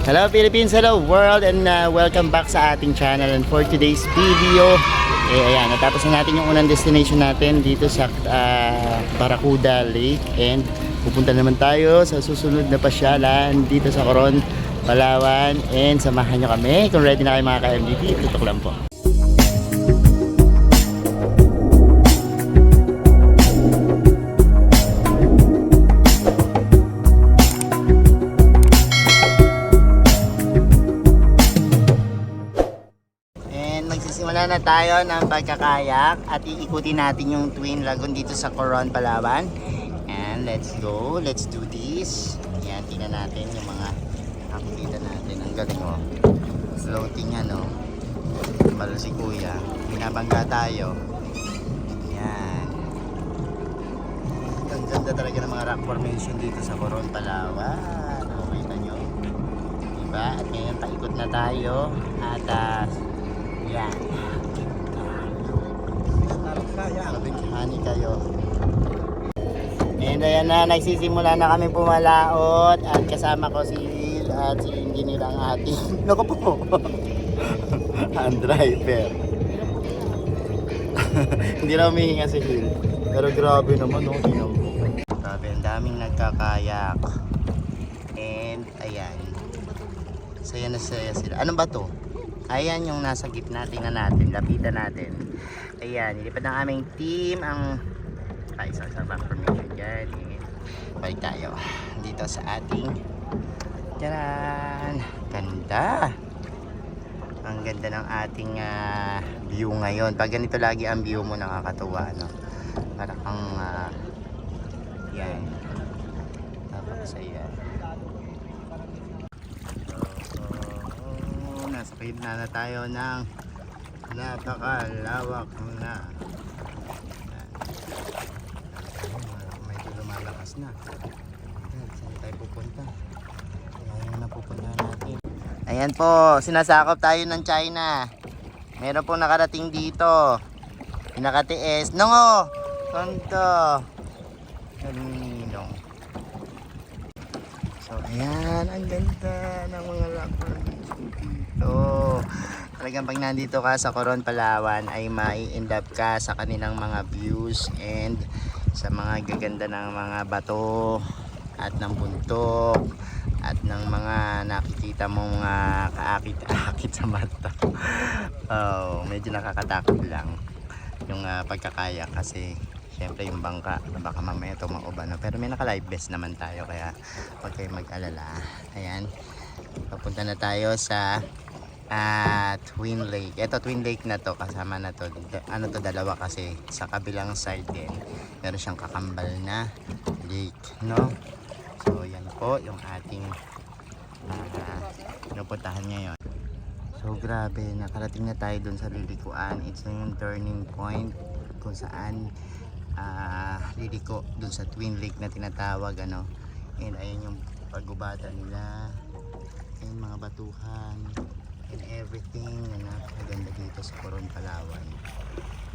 Hello Philippines, hello world, and welcome back sa ating channel. And for today's video, ayan, natapos na natin yung unang destination natin dito sa Barracuda Lake. And pupunta naman tayo sa susunod na pasyalan dito sa Coron, Palawan. And samahan nyo kami kung ready na kayo mga ka-MDT. Tutok lang po. Magsisimula na tayo ng pagkakayak at iikutin natin yung Twin Lagoon dito sa Coron, Palawan. And let's go, let's do this. Yan, tingnan natin yung mga nakikita natin. Ang galing oh. Floating yan oh. Malo si Kuya. Binabangga tayo. Yan. Ang ganda talaga ng mga rock formation dito sa Coron, Palawan. Kita nyo? Diba? At ngayon paikot na tayo. At yan. Hani kayo. And ayan na, nagsisimula na kami pumalaot. At kasama ko si Will at si Engineer ang ating naku po ang driver. Hindi na humihinga si Will. Pero grabe naman, no? Grabe, ang daming nagkakayak. And ayan, saya na saya sila. Ano ba to? Ayan yung nasa gitna, tingnan natin, lapitan natin. Ayan, nilipad ng aming team ang isa sa back formation dyan. Balik tayo dito sa ating tcharan! Ganda! Ang ganda ng ating view ngayon. Pag ganito lagi ang view mo, nakakatuwa, no? Para kang yan, napakasaya. Nasa gitna na tayo ng napakalawak na. Medyo lumalakas na. Saan tayo pupunta? Ayan na pupunta natin. Ayan po, sinasakop tayo ng China. Meron pong nakarating dito. Pinakatiis. Nongo! Tonto! Kaninong. So ayan, ang ganda ng mga rock formation dito. Talagang pag nandito ka sa Coron, Palawan ay mai-end up ka sa kanilang mga views and sa mga gaganda ng mga bato at ng buntok at ng mga nakikita mong kaakit-akit sa mata. Oh, medyo nakakatakot lang yung pagkakaya kasi syempre yung bangka baka mamaya tumauba na, pero may naka life vest naman tayo kaya huwag kayong mag-alala. Ayan, papunta na tayo sa Twin Lake. Ito Twin Lake na to, kasama na to. Ano to, dalawa kasi sa kabilang side din meron siyang kakambal na lake, no? So yan po yung ating pinupuntahan ngayon. So grabe, nakarating na tayo dun sa lilikuan. It's yung turning point kung saan liliko dun sa Twin Lake na tinatawag, ano. And ayun yung pagubatan nila, ayun mga batuhan and everything na napakaganda dito sa Coron, Palawan.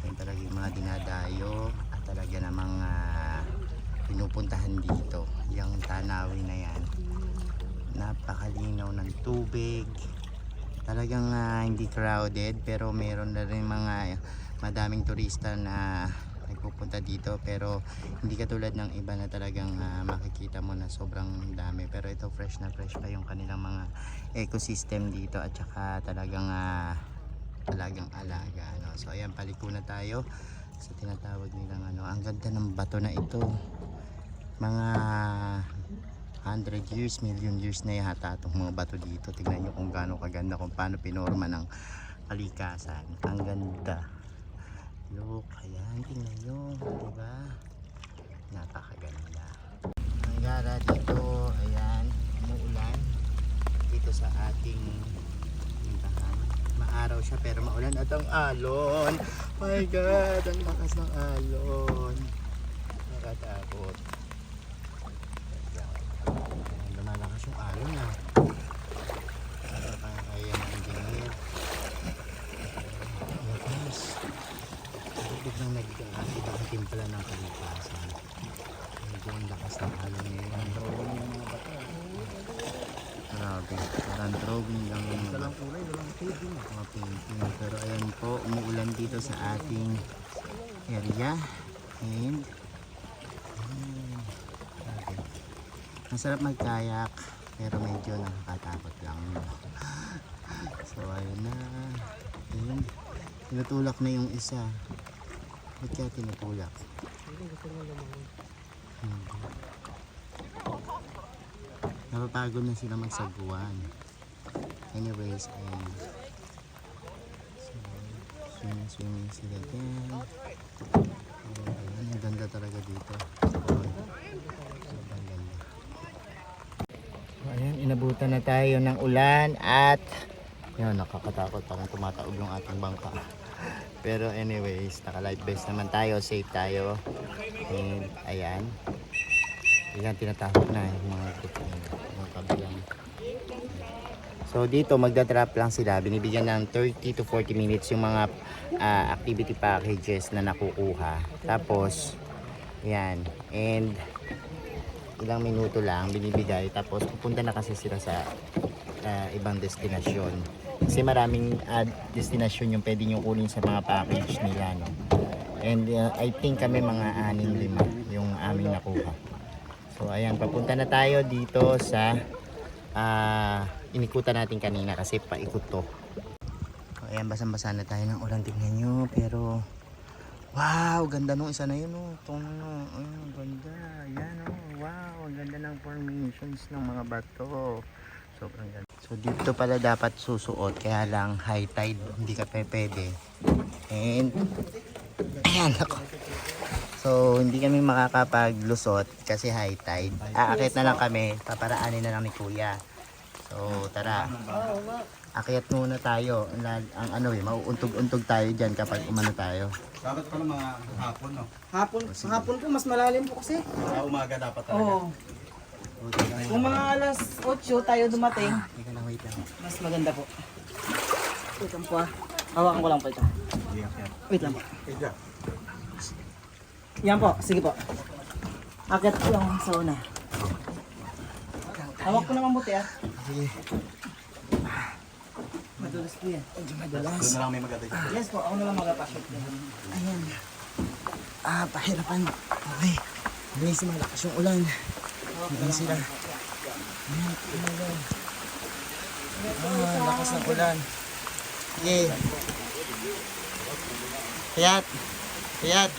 Yan talaga yung mga dinadayo at talaga namang pinupuntahan dito. Yung tanawin na yan, napakalinaw ng tubig, talagang hindi crowded, pero meron na rin mga madaming turista na nagpupunta dito, pero hindi katulad ng iba na talagang makikita mo na sobrang dami. Pero ito fresh na fresh pa yung kanilang mga ecosystem dito at saka talagang alaga, no? So ayan, paliko na tayo sa tinatawag nilang ano. Ang ganda ng bato na ito, mga 100 years, million years na yata itong mga bato dito. Tignan nyo kung gaano kaganda, kung paano pinorma ng kalikasan. Ang ganda. Look, ayan, tingnan nyo, diba? Napakaganda. Ang gara dito, ayan, umuulan dito sa ating tindahan. Maaraw siya pero maulan at ang alon. My God, ang lakas ng alon. Nakatakot. Lumalakas yung alon na. Kaya ng engineer. Biglang nag-ibang timpla ng kalikasan. Medyo ang lakas ng alon ngayon. Grabe. dito. Parang drawing lang yung mga painting. Pero ayan po, umuulan dito sa ating area. And grabe. Masarap magkayak pero medyo nakakatakot lang. So ayun na. Ayun. Tinutulak na yung isa. Ba't kaya tinutulak? Napapagod na sila magsaguan. Anyways, ayun. So, swimming sila din. Ayun, ang ganda talaga dito. Sobrang ganda. So, ayan, inabutan na tayo ng ulan at yun, nakakatakot, parang tumataob yung ating bangka. Pero anyways, naka life vest naman tayo, safe tayo. And ayan. Ayan, tinatawag na yung mga yung kabilang. So dito magdadrop lang sila, binibigyan ng 30 to 40 minutes yung mga activity packages na nakukuha. Tapos yan, and ilang minuto lang binibigay, tapos pupunta na kasi sila sa ibang destinasyon. Kasi maraming destinasyon yung pwede nyo kunin sa mga package nila, no? And I think kami mga 6-5 yung aming nakuha. So ayan, papunta na tayo dito sa inikutan natin kanina kasi paikot to. So, ayan, basang-basa na tayo ng ulan, tingnan nyo. Pero wow, ganda nung isa na yun, oh. Itong ganda. Ayan, oh. Wow, ang ganda ng formations ng mga bato. Sobrang ganda. So dito pala dapat susuot, kaya lang high tide, hindi ka pwede. And ayan ako. So hindi kami makakapaglusot kasi high tide. Aakit na lang kami, paparaanin na lang ni Kuya. So tara. Akyat muna tayo. Ang ano mauuntog-untog tayo diyan kapag umano tayo. Dapat pala mga hapon, no? Hapon po, mas malalim po kasi. Umaga dapat talaga. Oo. Kung mga alas 8 tayo dumating, Teka lang, wait lang. mas maganda po. Wait lang po ah. Hawakan ko lang po ito. Wait lang po. Yan po, sige po. Akyat ko lang sa una. Hawak ko naman buti ah. Sige. Madulas po yan. Doon na lang may maganda dyan. Yes po, ako na lang magpapashoot. Ayan. Pahirapan. Okay. Bilis, malakas yung ulan. Ayan sila. Ayan, ulan. Lakas ng ulan. Sige. Kayat. Kayat.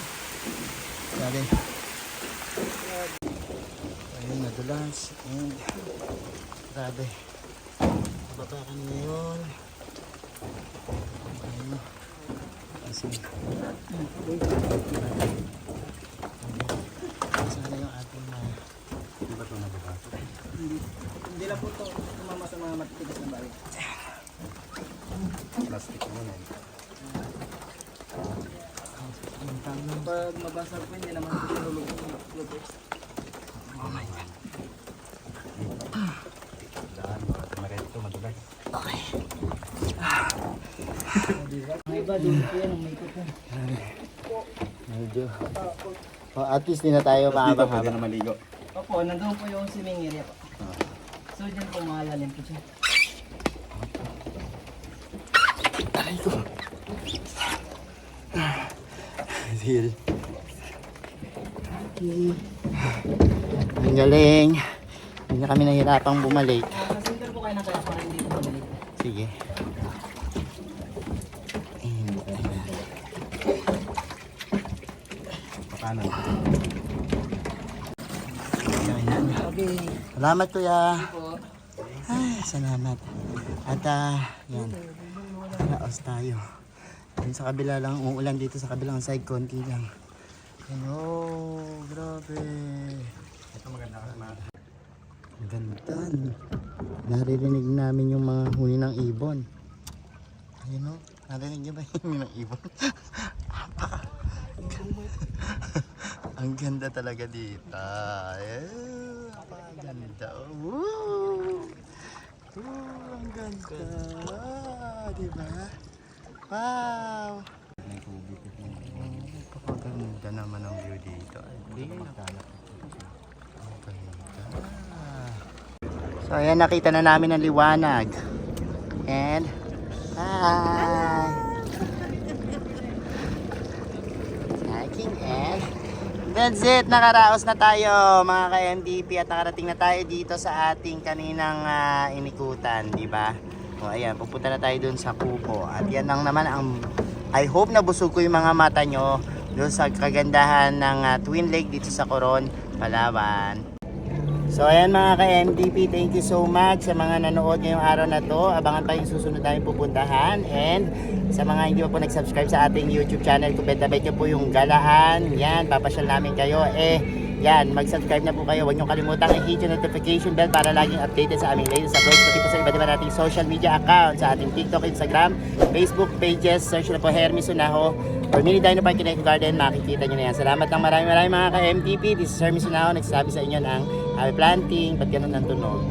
Sabi. Ayun, nadulas. Ayan. Grabe. Baba ka na ngayon. Ayun. Kasi. Sana yung ating Di ba ito nababasa? Hindi lang po ito tumama sa mga matitigas na bahay. Plastic mo na. Pag mabasag po, hindi naman po tinulog yung luto. Oh my God. Daan, baka tumaret ito, madulas. Okay. May iba, dito po yan, ang may ikot yan. Medyo. Oh, at least di na tayo Dito pwede maabang-abang. na maligo. Opo, nandun po yung swimming area po. So dyan po malalim po siya. Aray ko. Deal. Ang galing. Hindi na kami nahirapang bumalik. Kasinter po kayo na kaya para hindi po mabalik. Sige. Pakanan. Okay. Salamat kuya. Po. Ay, salamat. At yan. Naos tayo. Yan sa kabila lang, uulan dito sa kabilang side, konti lang. Oh, grabe. Ito maganda ka naman. Ang ganda. Naririnig namin yung mga huni ng ibon. Ayun o, narinig niyo ba yung huni ng ibon? Ang ganda talaga dito. Ang ganda. Woo! Ang ganda. Diba? Wow! Napakaganda naman ang view dito. Ang ganda. So ayan, nakita na namin ang liwanag. And hi! Hiking and that's it, nakaraos na tayo mga ka-MDP at nakarating na tayo dito sa ating kaninang inikutan, di ba? O ayan, pupunta na tayo dun sa Kuko. At yan lang naman ang, I hope na busog ko yung mga mata nyo doon sa kagandahan ng Twin Lake dito sa Coron, Palawan. So ayan mga ka-MDP, thank you so much sa mga nanood ngayong araw na to. Abangan pa yung susunod namin pupuntahan. And sa mga hindi pa po nag-subscribe sa ating YouTube channel, kung bet nyo po yung galaan, yan, papasyal namin kayo. Yan, mag-subscribe na po kayo. Huwag nyo kalimutang i-hit yung notification bell para laging updated sa aming latest uploads. Pati po sa iba't iba nating social media accounts, sa ating TikTok, Instagram, Facebook pages. Search na po Hermy Sunaho or Mini Dino Park Connect Garden. Makikita nyo na yan. Salamat ng maraming mga ka-MTP. This is Hermy Sunaho. Nagsasabi sa inyo ng happy planting. Ba't ganun ang tunog?